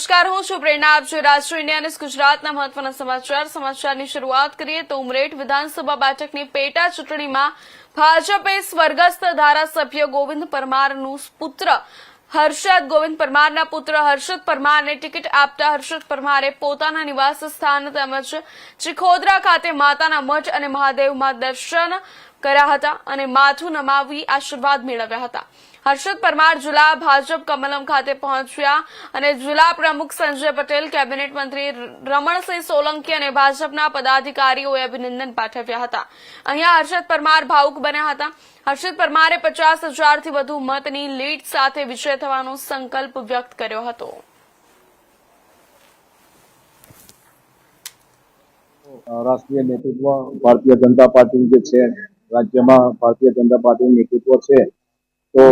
નમસ્કાર, હું છું પ્રેરણા. આપ જોઈ રાષ્ટ્રીય ઇન્ડિયા ન્યૂઝ ગુજરાતના મહત્વના સમાચારની શરૂઆત કરીએ તો ઉમરેઠ વિધાનસભા બેઠકની પેટા ચૂંટણીમાં ભાજપે સ્વર્ગસ્થ ધારાસભ્ય ગોવિંદ પરમારનું પુત્ર ગોવિંદ પરમારના પુત્ર હર્ષદ પરમારને ટિકિટ આપતા હર્ષદ પરમારે પોતાના નિવાસ સ્થાન તેમજ ચિખોદરા ખાતે માતાના મઠ અને મહાદેવમાં દર્શન કર્યા હતા અને માથું નમાવી આશીર્વાદ મેળવ્યા હતા. હર્ષદ પરમાર જિલ્લા ભાજપ કમલમ ખાતે પહોંચ્યા અને જિલ્લા પ્રમુખ સંજય પટેલ, કેબિનેટ મંત્રી રમણસિંહ સોલંકી અને ભાજપના પદાધિકારીઓએ અભિનંદન પાઠવ્યા હતા. અહીંયા હર્ષદ પરમાર ભાવુક બન્યા હતા. હર્ષદ પરમારે 50,000થી વધુ મતની લીડ સાથે વિજય થવાનો સંકલ્પ વ્યક્ત કર્યો હતો. રાષ્ટ્રીય નેતૃત્વ ભારતીય જનતા પાર્ટી જે છે રાજ્યમાં ભારતીય જનતા પાર્ટીનું નેતૃત્વ છે, તો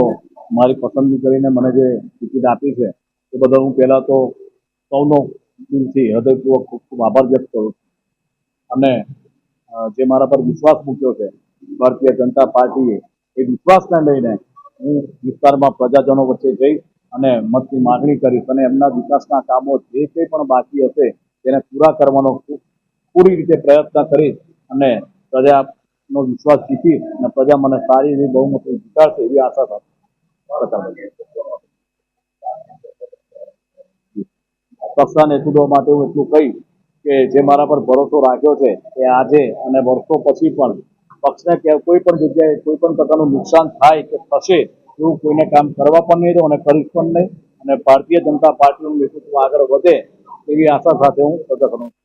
મારી પસંદગી કરીને મને જે ટિકિટ આપી છે એ બદલ હું પહેલાં તો સૌનો દિલથી હૃદયપૂર્વક ખૂબ ખૂબ આભાર વ્યક્ત કરું છું. અને જે મારા પર વિશ્વાસ મૂક્યો છે ભારતીય જનતા પાર્ટીએ, એ વિશ્વાસને લઈને હું વિસ્તારમાં પ્રજાજનો વચ્ચે જઈ અને મતની માગણી કરીશ અને એમના વિકાસના કામો જે કંઈ પણ બાકી હશે તેને પૂરા કરવાનો પૂરી રીતે પ્રયત્ન કરીશ અને પ્રજાનો વિશ્વાસ જીતી અને પ્રજા મને સારી એવી બહુમતી જીતાડશે એવી આશા સાથે પક્ષના નેતૃત્વ માટે હું એટલું કહીશ કે જે મારા પર ભરોસો રાખ્યો છે એ આજે અને વર્ષો પછી પણ પક્ષને કોઈ પણ જગ્યાએ કોઈ પણ પ્રકારનું નુકસાન થાય કે થશે એવું કોઈને કામ કરવા પણ નહીં દઉં અને કરીશ પણ નહીં. અને ભારતીય જનતા પાર્ટીનું નેતૃત્વ આગળ વધે એવી આશા સાથે હું પ્રજા કરું છું.